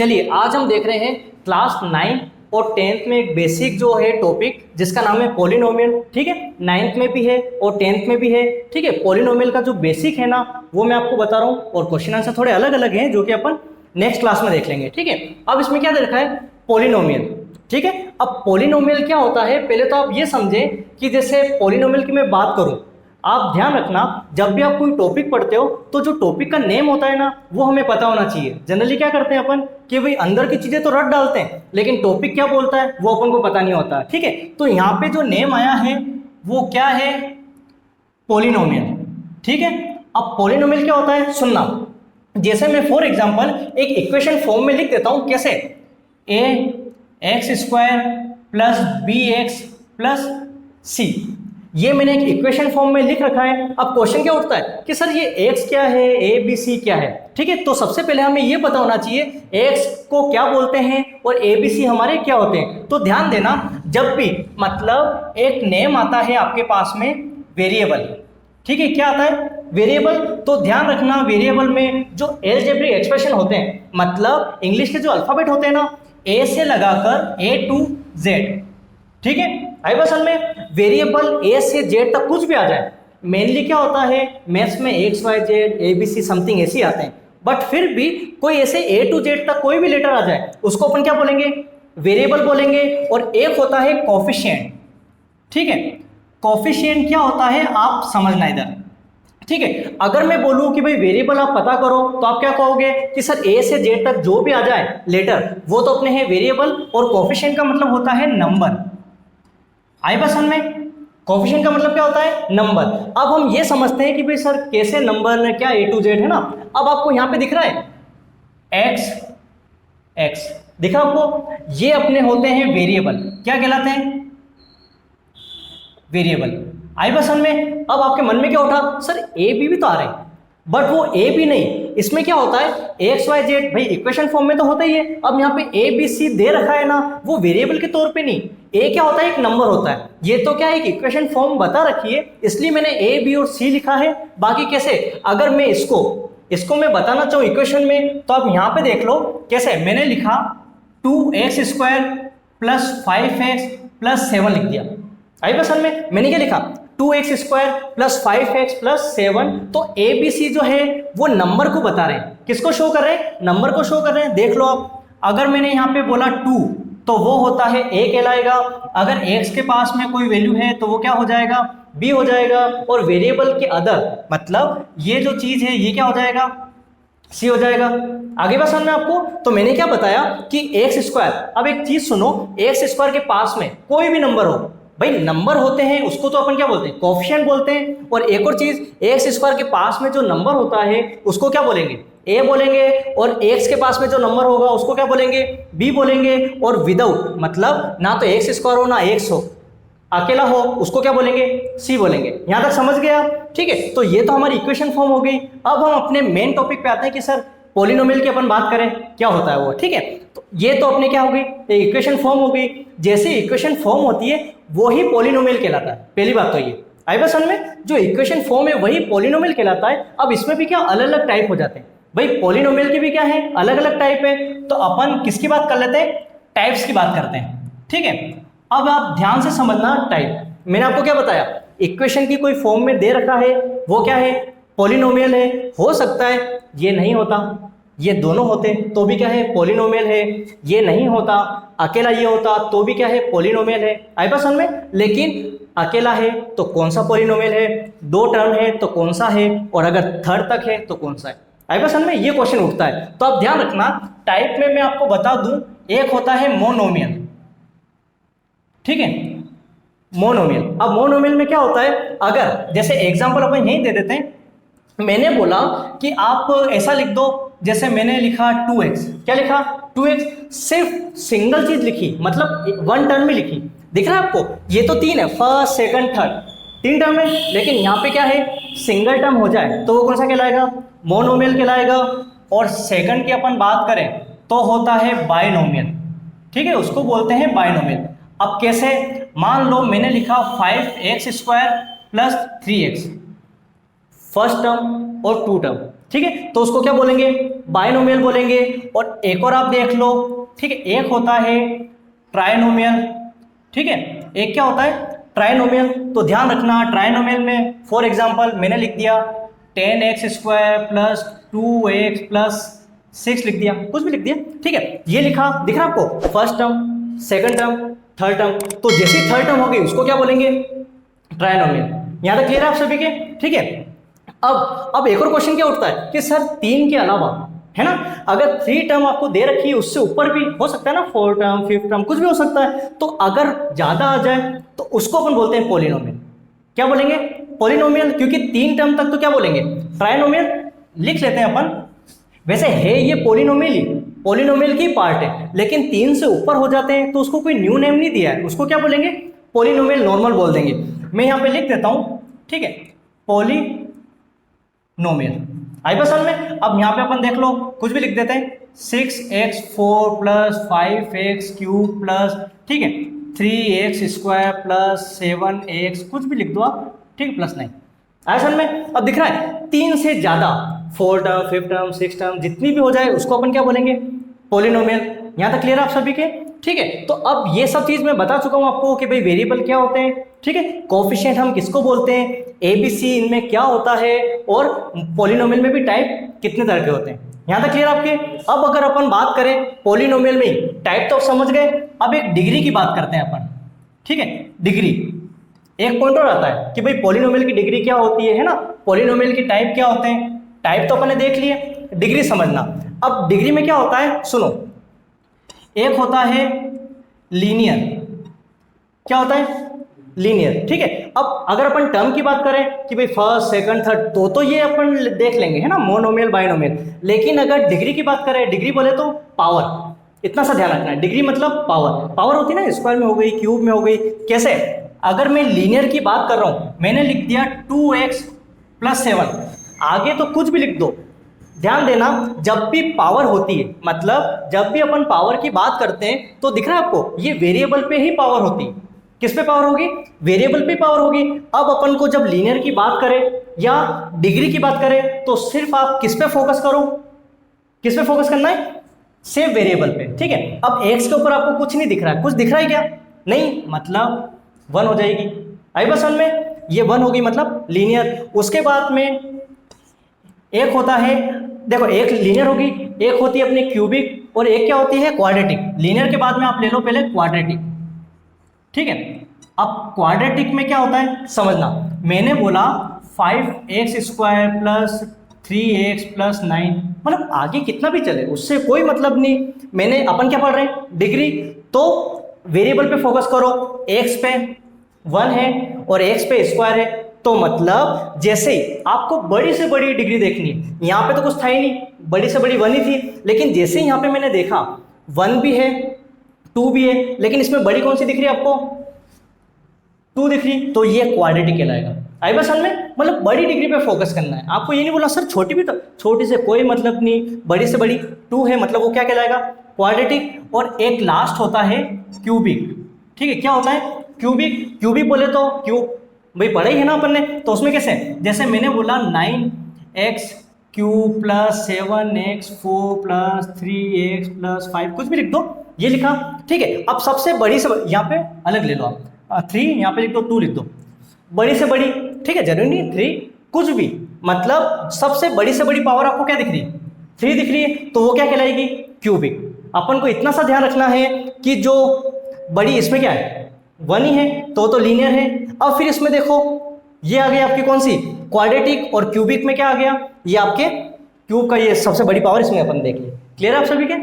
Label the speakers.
Speaker 1: चलिए आज हम देख रहे हैं क्लास 9 और 10th में एक बेसिक जो है टॉपिक जिसका नाम है पॉलिनोमियल। ठीक है, 9th में भी है और 10th में भी है। ठीक है, पॉलिनोमियल का जो बेसिक है ना वो मैं आपको बता रहा हूँ और क्वेश्चन आंसर थोड़े अलग अलग हैं जो कि अपन नेक्स्ट क्लास में देख लेंगे। ठीक है, अब इसमें क्या दे रखा है, पॉलिनोमियल। ठीक है, अब पॉलिनोमियल क्या होता है, पहले तो आप ये समझें कि जैसे पॉलिनोमियल की मैं बात करूं, आप ध्यान रखना जब भी आप कोई टॉपिक पढ़ते हो तो जो टॉपिक का नेम होता है ना वो हमें पता होना चाहिए। जनरली क्या करते हैं अपन कि भाई अंदर की चीजें तो रट डालते हैं लेकिन टॉपिक क्या बोलता है वो अपन को पता नहीं होता। ठीक है, तो यहाँ पे जो नेम आया है वो क्या है, पॉलिनोमियल। ठीक है, अब पॉलिनोमियल क्या होता है सुनना, जैसे मैं फॉर एग्जांपल एक इक्वेशन फॉर्म में लिख देता हूं, कैसे a x square plus b x plus c, ये मैंने एक इक्वेशन फॉर्म में लिख रखा है। अब क्वेश्चन क्या उठता है कि सर ये x क्या है, ए बी सी क्या है। ठीक है, तो सबसे पहले हमें ये पता होना चाहिए x को क्या बोलते हैं और ए बी सी हमारे क्या होते हैं। तो ध्यान देना, जब भी मतलब एक नेम आता है आपके पास में वेरिएबल, ठीक है, क्या आता है वेरिएबल, तो ध्यान रखना वेरिएबल में जो अलजेब्रिक एक्सप्रेशन होते हैं, मतलब इंग्लिश के जो अल्फाबेट होते हैं ना, ए से लगाकर ए टू जेड। ठीक है, आई बस में वेरिएबल ए से जेड तक कुछ भी आ जाए, मेनली क्या होता है मैथ्स में X Y Z A B C something ऐसे आते हैं, बट फिर भी कोई ऐसे ए टू जेड तक कोई भी लेटर आ जाए उसको अपन क्या बोलेंगे, वेरिएबल बोलेंगे। और एक होता है कोफिशिएंट। ठीक है, कोफिशिएंट क्या होता है आप समझना इधर। ठीक है, अगर मैं बोलूं कि भाई वेरिएबल आप पता करो तो आप क्या कहोगे कि सर ए से जेड तक जो भी आ जाए लेटर वो तो अपने हैं वेरिएबल, और कोफिशिएंट का मतलब होता है नंबर। आई बसन में कोफिशिएंट का मतलब क्या होता है नंबर। अब हम ये समझते हैं कि भाई सर कैसे नंबर में क्या ए टू जेड है ना। अब आपको यहां पे दिख रहा है एक्स एक्स दिखा आपको, ये अपने होते हैं वेरिएबल, क्या कहलाते हैं वेरिएबल। आई बसन में अब आपके मन में क्या उठा, सर ए बी भी तो आ रहे हैं, बट वो ए बी नहीं, इसमें क्या होता है एक्स वाई जेड, भाई इक्वेशन फॉर्म में तो होता ही है। अब यहाँ पे ए बी सी दे रखा है ना, वो वेरिएबल के तौर पे नहीं, ए क्या होता है एक नंबर होता है, ये तो क्या है एक इक्वेशन फॉर्म बता रखी है इसलिए मैंने ए बी और सी लिखा है। बाकी कैसे, अगर मैं इसको मैं बताना चाहूँ इक्वेशन में तो आप यहाँ पे देख लो कैसे मैंने लिखा 2x square plus 5x plus 7 लिख दिया। आई बस में मैंने क्या लिखा 2x square plus 5x plus 7, तो ए बी सी जो है वो नंबर को बता रहे हैं, किसको शो कर रहे हैं, नंबर को शो कर रहे हैं। देख लो आप, अगर मैंने यहाँ पे बोला 2 तो वो होता है ए कहलाएगा, अगर x के पास में कोई वैल्यू है तो वो क्या हो जाएगा बी हो जाएगा, और वेरिएबल के अदर मतलब ये जो चीज है ये क्या हो जाएगा सी हो जाएगा। आगे बात समझना आपको, तो मैंने क्या बताया कि एक्स स्क्वायर, अब एक चीज सुनो, एक्स स्क्वायर के पास में कोई भी नंबर हो, भाई नंबर होते हैं उसको तो अपन क्या बोलते हैं कोफिशिएंट बोलते हैं, और एक और चीज एक्स स्क्वायर के पास में जो नंबर होता है उसको क्या बोलेंगे ए बोलेंगे, और एक्स के पास में जो नंबर होगा उसको क्या बोलेंगे बी बोलेंगे, और विदाउट मतलब ना तो एक्स स्क्वायर हो ना एक्स हो, अकेला हो उसको क्या बोलेंगे सी बोलेंगे। यहां तक समझ गया। ठीक है, तो ये तो हमारी इक्वेशन फॉर्म हो गई। अब हम अपने मेन टॉपिक पे आते हैं कि सर पॉलिनोमियल की अपन बात करें क्या होता है वो। ठीक है, तो ये तो अपने क्या हो गई इक्वेशन फॉर्म हो गई, जैसे इक्वेशन फॉर्म होती है वही पॉलिनोमियल कहलाता है। पहली बात तो ये आई बस में जो इक्वेशन फॉर्म है वही पॉलिनोमियल कहलाता है। अब इसमें भी क्या अलग अलग टाइप हो जाते हैं, भाई पॉलिनोमियल के भी क्या है अलग अलग टाइप है, तो अपन किसकी बात कर लेते हैं टाइप्स की बात करते हैं। ठीक है, अब आप ध्यान से समझना, टाइप मैंने आपको क्या बताया, इक्वेशन की कोई फॉर्म में दे रखा है वो क्या है पॉलिनोमियल है, हो सकता है ये नहीं होता ये दोनों होते तो भी क्या है पॉलिनोमियल है, ये नहीं होता अकेला ये होता तो भी क्या है पॉलिनोमियल है। आई बात समझ में, लेकिन अकेला है तो कौन सा पॉलिनोमियल है, दो टर्म है तो कौन सा है, और अगर थर्ड तक है तो कौन सा है। आई बात समझ में, ये क्वेश्चन उठता है। तो आप ध्यान रखना, टाइप में मैं आपको बता दूं, एक होता है मोनोमियल। ठीक है, मोनोमियल। अब मोनोमियल में क्या होता है, अगर जैसे एग्जांपल अपन यही दे देते हैं, मैंने बोला कि आप ऐसा लिख दो, जैसे मैंने लिखा 2x, क्या लिखा 2x, सिर्फ सिंगल चीज लिखी मतलब वन टर्म में लिखी, दिख रहा है आपको, ये तो तीन है फर्स्ट सेकंड थर्ड, तीन टर्म है, लेकिन यहाँ पे क्या है सिंगल टर्म हो जाए तो वो कौन सा कहलाएगा मोनोमियल कहलाएगा। और सेकंड की अपन बात करें तो होता है बायनोमियल। ठीक है, उसको बोलते हैं बायनोमियल। अब कैसे, मान लो मैंने लिखा 5x square plus 3x, first term और टू टर्म, ठीक है, तो उसको क्या बोलेंगे, बायनोमियल बोलेंगे। और एक और आप देख लो, ठीक है, एक होता है ट्राइनोमियल, ठीक है, एक क्या होता है ट्राइनोमियल। तो ध्यान रखना ट्राइनोमियल में फॉर एग्जांपल मैंने लिख दिया 10x² प्लस 2x प्लस 6 लिख दिया, कुछ भी लिख दिया, ठीक है, ये लिखा, दिख रहा आपको, first term, second term, third term. तो जैसी थर्ड टर्म होगी उसको क्या बोलेंगे, ट्राइनोमियल। यहां तक क्लियर है आप सभी के, ठीक है। अब एक और क्वेश्चन क्या उठता है कि सर 3 के अलावा, है ना, अगर 3 टर्म आपको दे रखी है उससे ऊपर भी हो सकता है ना, 4 टर्म, 5 टर्म, कुछ भी हो सकता है। तो अगर ज्यादा आ जाए तो उसको अपन बोलते हैं पॉलिनोमियल। क्या बोलेंगे, पॉलिनोमियल, क्योंकि 3 टर्म तक तो क्या बोलेंगे, ट्राइनोमियल लिख लेते हैं अपन। वैसे है ये पॉलिनोमियल ही, पॉलिनोमियल की पार्ट है, लेकिन 3 से ऊपर हो जाते हैं तो उसको कोई न्यू नेम नहीं दिया है, उसको क्या बोलेंगे, पॉलिनोमियल नॉर्मल बोल देंगे। मैं यहां पे लिख देता हूं, ठीक है, पॉलिनोमियल। आई बस में अब यहां पे अपन देख लो, कुछ भी लिख देते हैं, 6x4 प्लस 5x³ प्लस, ठीक है, 3x² प्लस 7x, कुछ भी लिख दो आप, ठीक है, प्लस 9। ऐसा में अब दिख रहा है 3 से ज्यादा, 4 टर्म, 5 टर्म, 6 टर्म, जितनी भी हो जाए उसको अपन क्या बोलेंगे, पॉलिनोमियल। यहां तक क्लियर आप सभी के, ठीक है। तो अब ये सब चीज मैं बता चुका हूं आपको कि भाई वेरिएबल क्या होते हैं, ठीक है, कोएफिशिएंट हम किसको बोलते हैं, एबीसी इनमें क्या होता है, और पॉलिनोमियल में भी टाइप कितने तरह के होते हैं। यहां तक क्लियर आपके। अब अगर अपन बात करें पॉलिनोमियल में टाइप तो समझ गए, अब एक डिग्री की बात करते हैं अपन, ठीक है, डिग्री। एक पॉइंट और आता है कि भाई पॉलिनोमियल की डिग्री क्या होती है ना, पॉलिनोमियल की टाइप क्या होते हैं। टाइप तो अपन ने देख लिए, डिग्री समझना। अब डिग्री में क्या होता है सुनो, एक होता है लीनियर, क्या होता है, लीनियर, ठीक है। अब अगर अपन टर्म की बात करें कि भाई फर्स्ट, सेकंड, थर्ड, तो ये अपन देख लेंगे, है ना, मोनोमियल, बायनोमियल। लेकिन अगर डिग्री की बात करें, डिग्री बोले तो पावर, इतना सा ध्यान रखना है, डिग्री मतलब पावर। पावर होती है ना, स्क्वायर में हो गई, क्यूब में हो गई, कैसे। अगर मैं लीनियर की बात कर रहा हूं, मैंने लिख दिया 2x प्लस 7, आगे तो कुछ भी लिख दो। ध्यान देना, जब भी पावर होती है, मतलब जब भी अपन पावर की बात करते हैं, तो दिख रहा है आपको, ये वेरिएबल पे ही पावर होती है। किस पे पावर होगी, वेरिएबल पे पावर होगी। अब अपन को जब लीनियर की बात करें या डिग्री की बात करें, तो सिर्फ आप किस पे फोकस करो, किस पे फोकस करना है, सिर्फ वेरिएबल पे, ठीक है। अब एक्स के ऊपर आपको कुछ नहीं दिख रहा है, कुछ दिख रहा है क्या, नहीं, मतलब 1 हो जाएगी। आई बस 1 में ये 1 होगी, मतलब लीनियर। उसके बाद में एक होता है, देखो, एक लीनियर होगी, एक होती है अपनी क्यूबिक, और एक क्या होती है, क्वाड्रेटिक। लीनियर के बाद में आप ले लो पहले क्वाड्रेटिक, ठीक है। अब क्वाड्रेटिक में क्या होता है समझना, मैंने बोला 5x² प्लस 3x प्लस 9, मतलब आगे कितना भी चले उससे कोई मतलब नहीं। मैंने, अपन क्या पढ़ रहे हैं, डिग्री, तो वेरिएबल पे फोकस करो। x पे 1 है और x पे स्क्वायर है, तो मतलब जैसे ही आपको बड़ी से बड़ी डिग्री देखनी है, यहाँ पे तो कुछ था ही नहीं, बड़ी से बड़ी 1 ही थी, लेकिन जैसे ही यहाँ पे मैंने देखा 1 भी है, 2 भी है, लेकिन इसमें बड़ी कौन सी दिख रही है आपको, 2 दिख रही, तो ये क्वाड्रेटिक कहलाएगा। आई बस में मतलब बड़ी डिग्री पे फोकस करना है आपको, ये नहीं बोला सर छोटी भी, तो छोटी से कोई मतलब नहीं, बड़ी से बड़ी 2 है, मतलब वो क्या कहलाएगा, क्वाड्रेटिक। और एक लास्ट होता है क्यूबिक, ठीक है। क्या होता है क्यूबिक, क्यूबिक बोले तो क्यूब, भाई पढ़ा ही है ना अपन ने, तो उसमें कैसे, जैसे मैंने बोला 9x³ plus 7x4 plus 3x plus 5, कुछ भी लिख दो, ये लिखा, ठीक है। अब सबसे बड़ी से यहाँ पे अलग ले लो आप, 3 यहाँ पे लिख दो, 2 लिख दो, बड़ी से बड़ी, ठीक है, जरूरी नहीं 3, कुछ भी, मतलब सबसे बड़ी से बड़ी पावर आपको क्या दिख रही है, 3 दिख रही है, तो वो क्या कहलाएगी, क्यूबिक। अपन को इतना सा ध्यान रखना है कि जो बड़ी, इसमें क्या है, 1 ही है, तो लीनियर है। अब फिर इसमें देखो, ये आ गई आपकी कौन सी, क्वाड्रेटिक, और क्यूबिक में क्या आ गया, ये आपके क्यूब का, ये सबसे बड़ी पावर इसमें अपन देख लिया। क्लियर है आप सभी के।